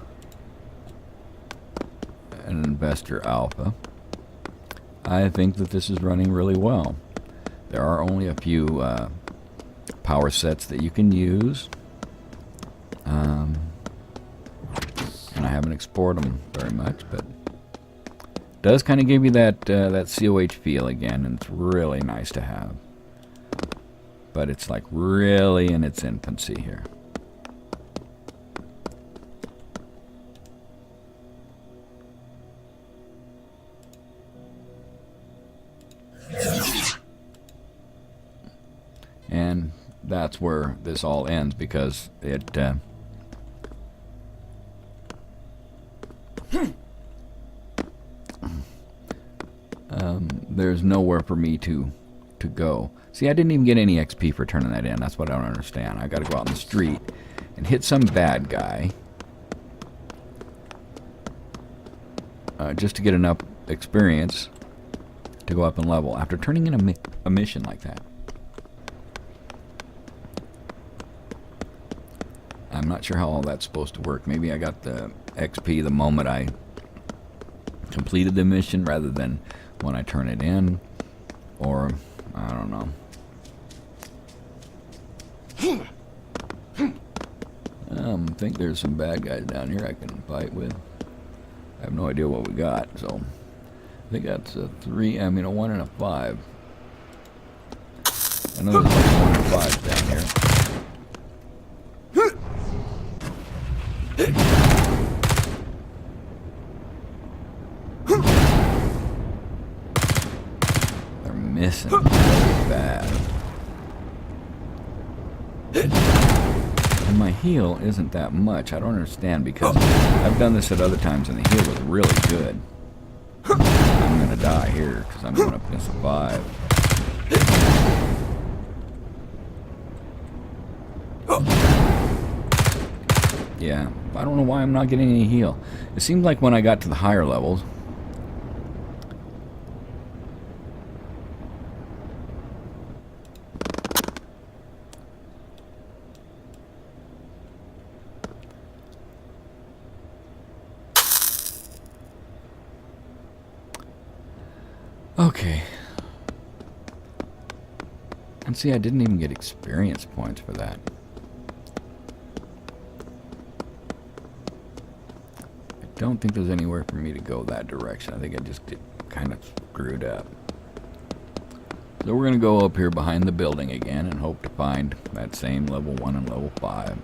an investor alpha, I think that this is running really well. There are only a few power sets that you can use, and I haven't explored them very much, but it does kind of give you that that CoH feel again, and it's really nice to have. But it's like really in its infancy here. And that's where this all ends, because it there's nowhere for me to go. See, I didn't even get any XP for turning that in. That's what I don't understand. I got to go out in the street and hit some bad guy just to get enough experience to go up in level after turning in a mission like that. I'm not sure how all that's supposed to work. Maybe I got the XP the moment I completed the mission rather than when I turn it in, or I don't know. I think there's some bad guys down here I can fight with. I have no idea what we got, so I think that's a 3, I mean a 1 and a 5. I know there's like 1 and 5 down here. They're missing really bad. And my heal isn't that much. I don't understand, because I've done this at other times and the heal was really good. I'm gonna die here because I'm going up against a 5. Yeah, I don't know why I'm not getting any heal. It seemed like when I got to the higher levels, okay. And see, I didn't even get experience points for that. I don't think there's anywhere for me to go that direction. I think I just get kind of screwed up. So we're going to go up here behind the building again and hope to find that same level 1 and level 5.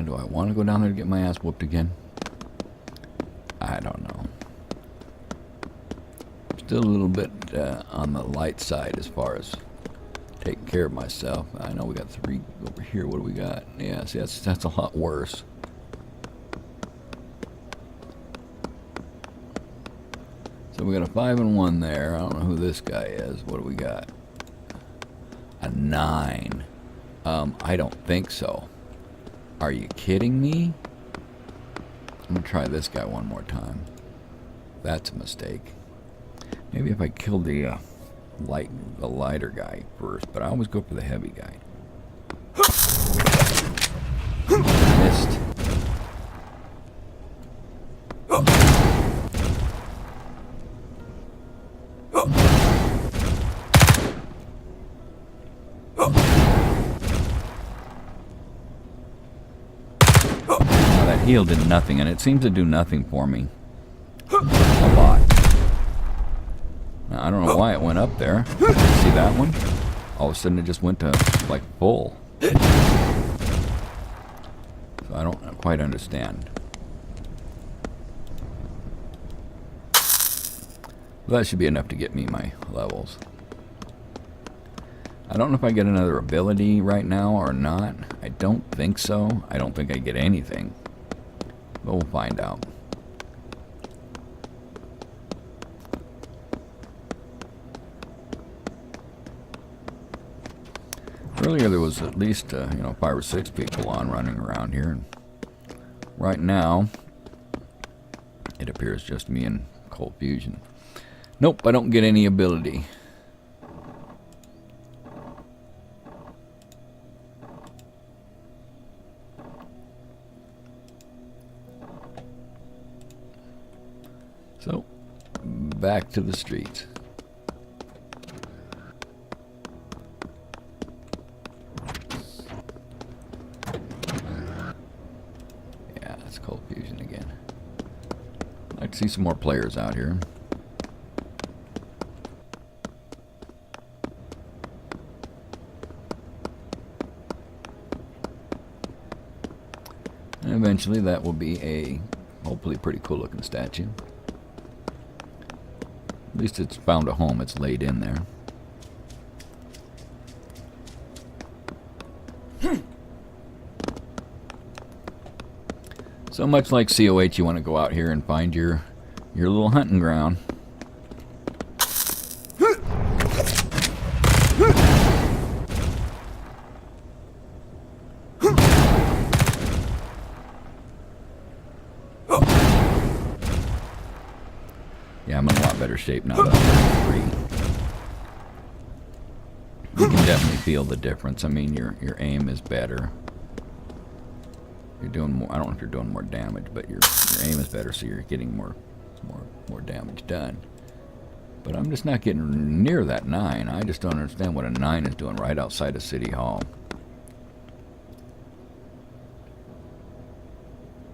Do I want to go down there to get my ass whooped again? I don't know. Still a little bit on the light side as far as taking care of myself. I know we got 3 over here. What do we got? Yeah, see, that's a lot worse. So we got a 5 and 1 there. I don't know who this guy is. What do we got? A 9. I don't think so. Are you kidding me? I'm gonna try this guy one more time. That's a mistake. Maybe if I killed the lighter guy first, but I always go for the heavy guy. Missed. That heal did nothing, and it seems to do nothing for me. A lot. Now, I don't know why it went up there. See that one? All of a sudden it just went to, like, full. So I don't quite understand. Well, that should be enough to get me my levels. I don't know if I get another ability right now or not. I don't think so. I don't think I get anything. But we'll find out. Earlier there was at least 5 or 6 people on running around here. And right now, it appears just me and Cold Fusion. Nope, I don't get any ability. So, back to the streets. Yeah, that's Cold Fusion again. I'd like to see some more players out here. And eventually that will be a hopefully pretty cool looking statue. At least it's found a home, it's laid in there. So much like CoH, you want to go out here and find your little hunting ground. Yeah, I'm in a lot better shape now that I'm 3. You can definitely feel the difference. I mean, your aim is better. You're doing more. I don't know if you're doing more damage, but your aim is better, so you're getting more damage done. But I'm just not getting near that 9. I just don't understand what a 9 is doing right outside of City Hall.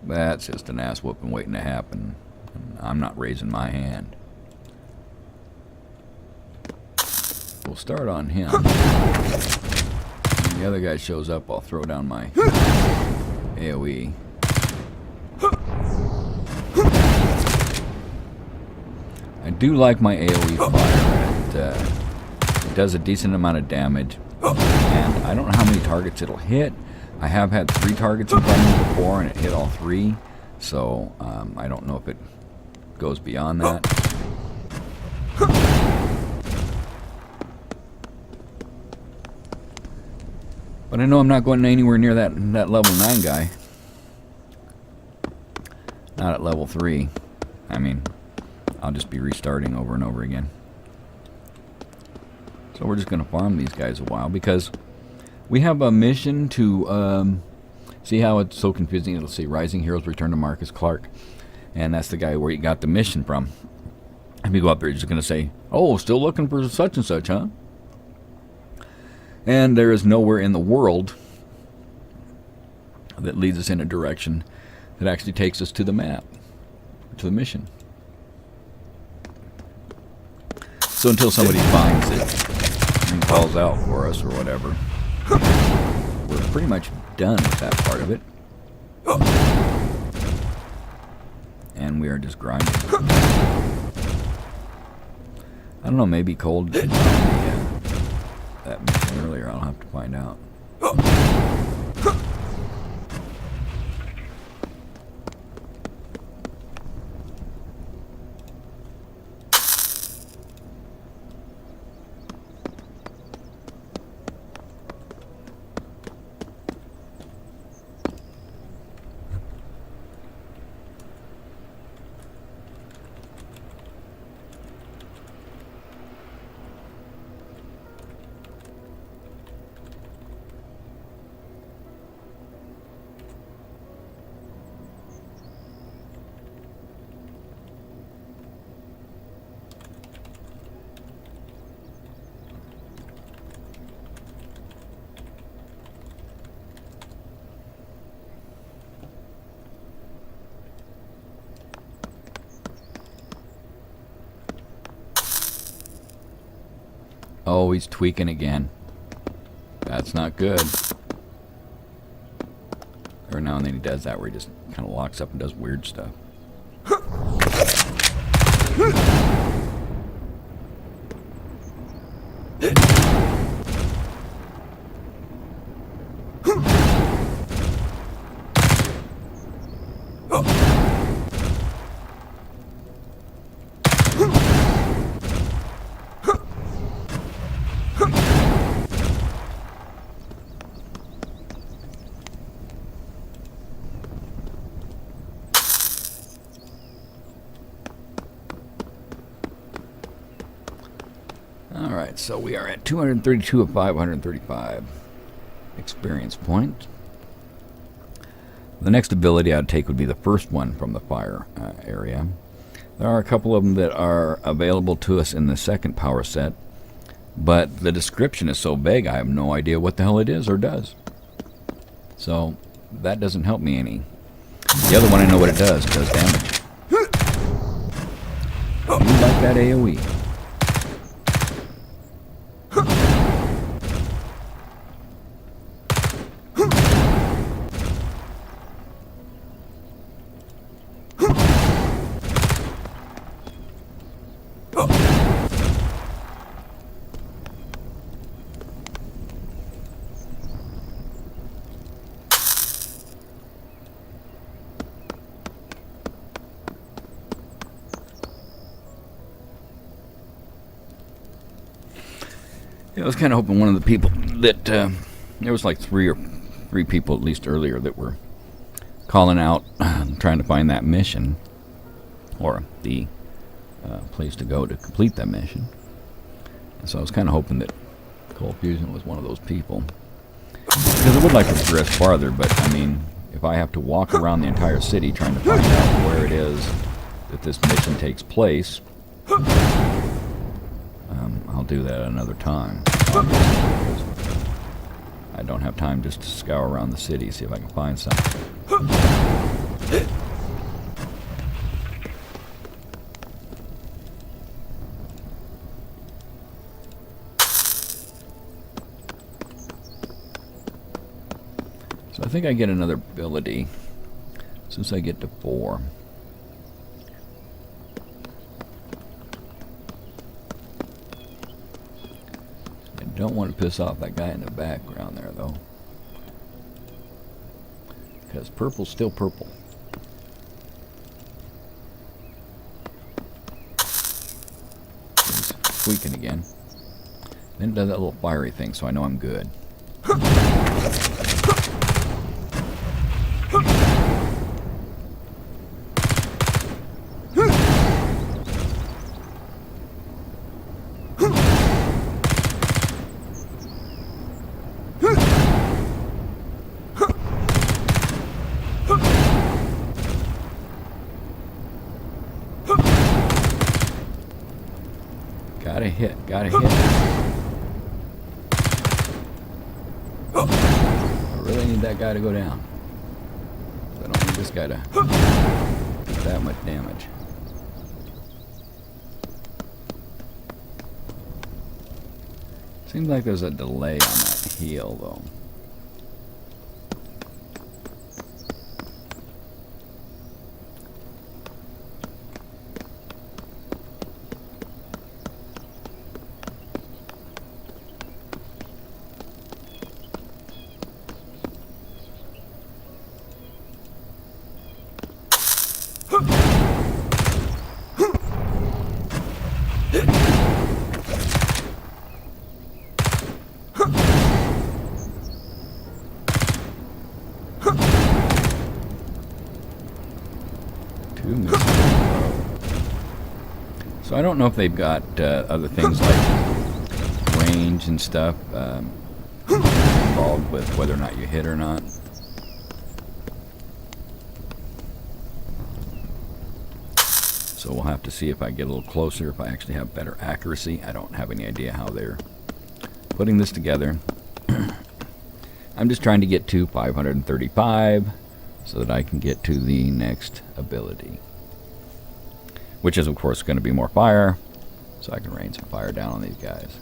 That's just an ass whooping waiting to happen. I'm not raising my hand. We'll start on him. When the other guy shows up, I'll throw down my AoE. I do like my AoE fire. It does a decent amount of damage. And I don't know how many targets it'll hit. I have had 3 targets in front of me before, and it hit all 3. So I don't know if it goes beyond that. But I know I'm not going anywhere near that level 9 guy. Not at level 3. I mean, I'll just be restarting over and over again. So we're just going to farm these guys a while because we have a mission to see how it's so confusing. It'll say Rising Heroes Return to Marcus Clark. And that's the guy where you got the mission from. If you go up there, you're just going to say, oh, still looking for such and such, huh? And there is nowhere in the world that leads us in a direction that actually takes us to the map, to the mission. So until somebody finds it and calls out for us or whatever, we're pretty much done with that part of it. And we are just grinding. I don't know, maybe Cold did that mission earlier. I'll have to find out. Oh, he's tweaking again. That's not good. Every now and then he does that where he just kind of locks up and does weird stuff. Alright, so we are at 232 of 535 experience point. The next ability I'd take would be the first one from the fire area. There are a couple of them that are available to us in the second power set, but the description is so vague I have no idea what the hell it is or does. So that doesn't help me any. The other one I know what it does damage. You like that AoE. I was kind of hoping one of the people that there was like three people at least earlier that were calling out trying to find that mission or the place to go to complete that mission. And so I was kind of hoping that Cold Fusion was one of those people, because I would like to progress farther, but I mean, if I have to walk around the entire city trying to find out where it is that this mission takes place, I'll do that another time. I don't have time just to scour around the city, see if I can find something. So I think I get another ability as soon as I get to 4. Don't want to piss off that guy in the background there, though, because purple's still purple. He's tweaking again. Then it does that little fiery thing, so I know I'm good. Gotta hit. I really need that guy to go down. I don't need this guy to do that much damage. Seems like there's a delay on that heal, though. So I don't know if they've got other things like range and stuff involved with whether or not you hit or not. So we'll have to see if I get a little closer, if I actually have better accuracy. I don't have any idea how they're putting this together. I'm just trying to get to 535 so that I can get to the next ability, which is of course going to be more fire, so I can rain some fire down on these guys.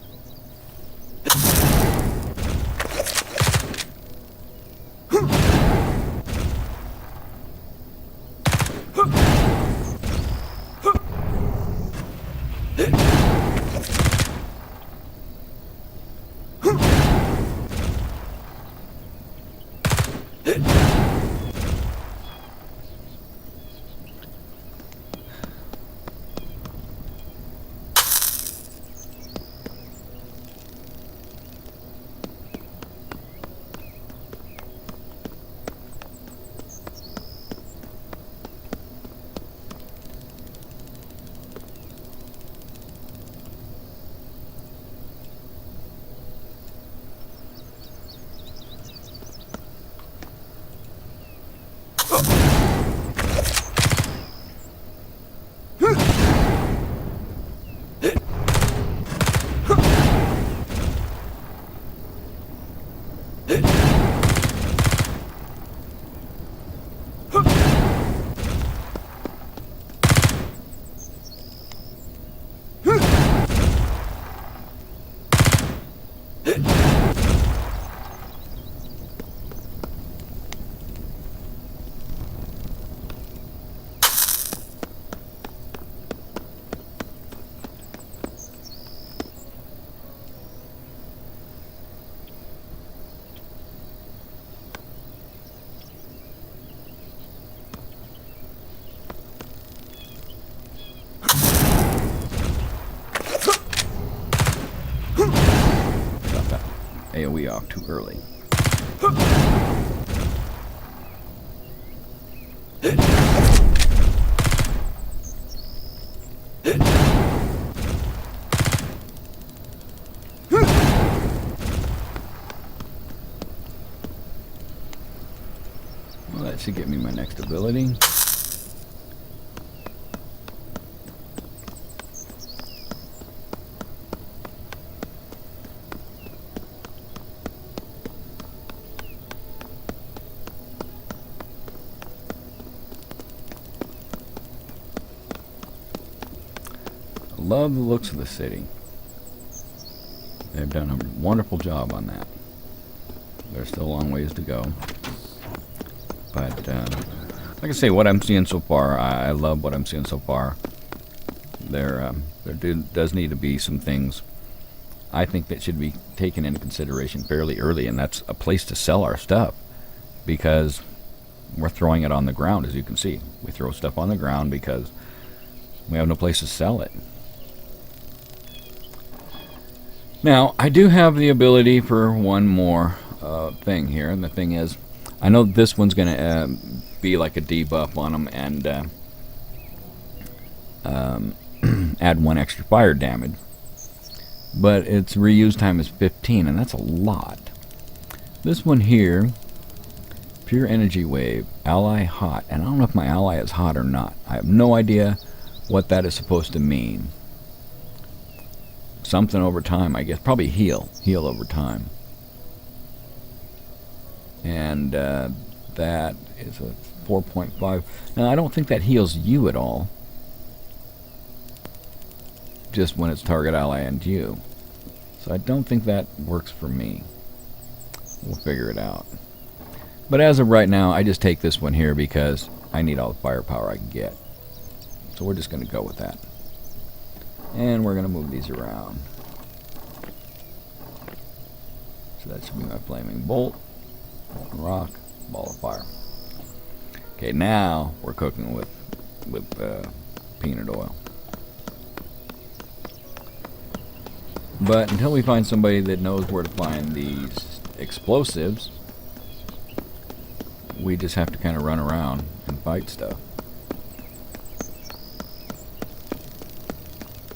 AoE off too early. Well, that should get me my next ability. Love the looks of the city. They've done a wonderful job on that. There's still a long ways to go. But, like I say, what I'm seeing so far, I love what I'm seeing so far. There does need to be some things I think that should be taken into consideration fairly early, and that's a place to sell our stuff. Because we're throwing it on the ground, as you can see. We throw stuff on the ground because we have no place to sell it. Now, I do have the ability for one more thing here, and the thing is, I know this one's going to be like a debuff on them and add 1 extra fire damage. But its reuse time is 15, and that's a lot. This one here, pure energy wave, ally hot, and I don't know if my ally is hot or not. I have no idea what that is supposed to mean. Something over time, I guess. Probably heal over time. And that is a 4.5. Now, I don't think that heals you at all. Just when it's target ally and you. So I don't think that works for me. We'll figure it out. But as of right now, I just take this one here because I need all the firepower I can get. So we're just going to go with that. And we're going to move these around. So that should be my flaming bolt, molten rock, ball of fire. Okay, now we're cooking with peanut oil. But until we find somebody that knows where to find these explosives, we just have to kind of run around and fight stuff.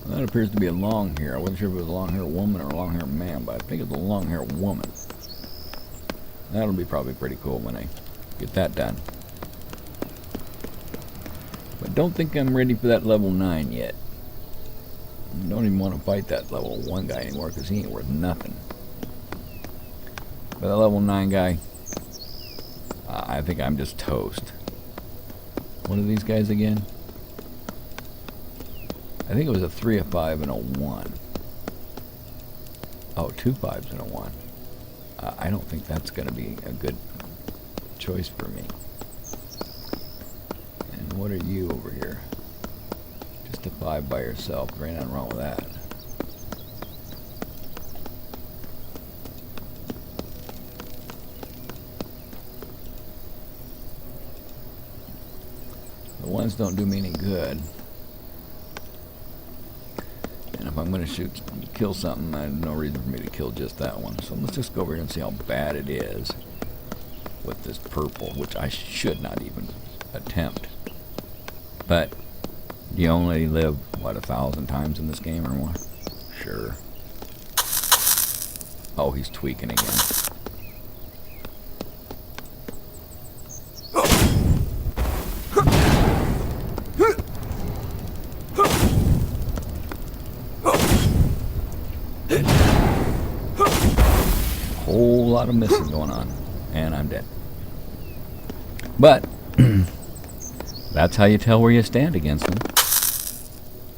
That appears to be a long hair. I wasn't sure if it was a long hair woman or a long hair man, but I think it's a long hair woman. That'll be probably pretty cool when I get that done. But don't think I'm ready for that level 9 yet. Don't even want to fight that level 1 guy anymore because he ain't worth nothing. But that level 9 guy, I think I'm just toast. What are these guys again? I think it was a 3, a 5, and a 1. Oh, 2 5s and a 1. I don't think that's going to be a good choice for me. And what are you over here? Just a 5 by yourself. There ain't nothing wrong with that. The ones don't do me any good. And if I'm going to kill something, there's no reason for me to kill just that one. So let's just go over here and see how bad it is with this purple, which I should not even attempt. But you only live, what, 1,000 times in this game or more? Sure. Oh, he's tweaking again. Whole lot of missing going on, and I'm dead. But that's how you tell where you stand against them,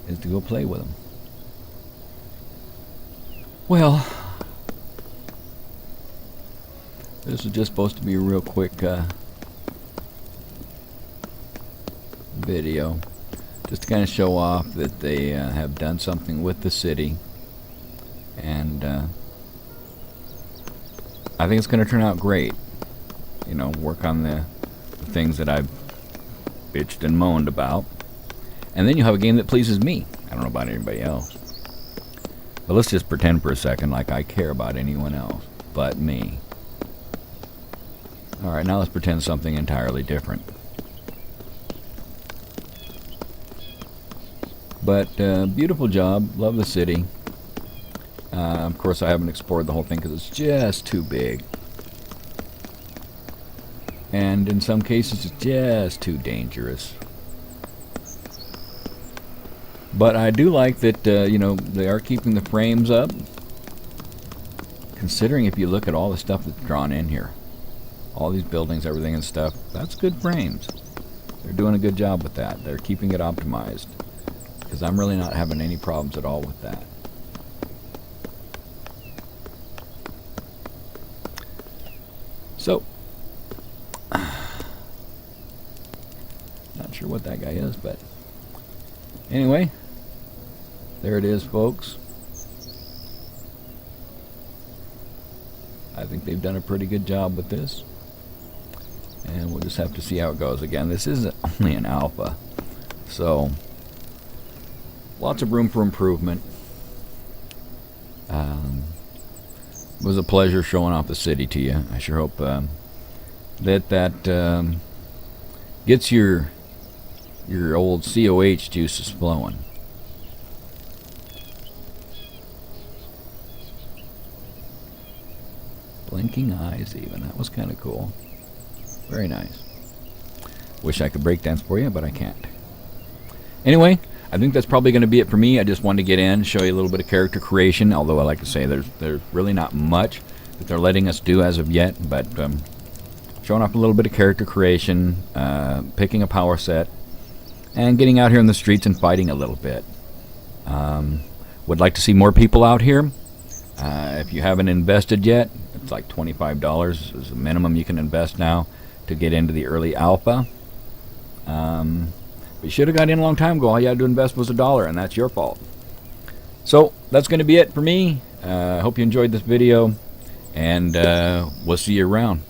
is to go play with them. Well, this is just supposed to be a real quick video, just to kind of show off that they have done something with the city, and I think it's going to turn out great. You know, work on the things that I've bitched and moaned about, and then you'll have a game that pleases me. I don't know about anybody else, but let's just pretend for a second like I care about anyone else but me. Alright, now let's pretend something entirely different. But beautiful job, love the city. Of course I haven't explored the whole thing because it's just too big. And in some cases it's just too dangerous. But I do like that, you know, they are keeping the frames up. Considering if you look at all the stuff that's drawn in here. All these buildings, everything and stuff, that's good frames. They're doing a good job with that. They're keeping it optimized. Because I'm really not having any problems at all with that. So, not sure what that guy is, but anyway, there it is, folks. I think they've done a pretty good job with this, and we'll just have to see how it goes. Again, this is only an alpha, so lots of room for improvement. It was a pleasure showing off the city to you. I sure hope that gets your old CoH juices flowing. Blinking eyes even. That was kind of cool. Very nice. Wish I could breakdance for you, but I can't. Anyway, I think that's probably going to be it for me. I just wanted to get in, show you a little bit of character creation, although I like to say there's really not much that they're letting us do as of yet, but showing off a little bit of character creation, picking a power set, and getting out here in the streets and fighting a little bit. Would like to see more people out here. If you haven't invested yet, it's like $25 is the minimum you can invest now to get into the early alpha. You should have got in a long time ago. All you had to invest was $1, and that's your fault. So that's going to be it for me. I hope you enjoyed this video, and we'll see you around.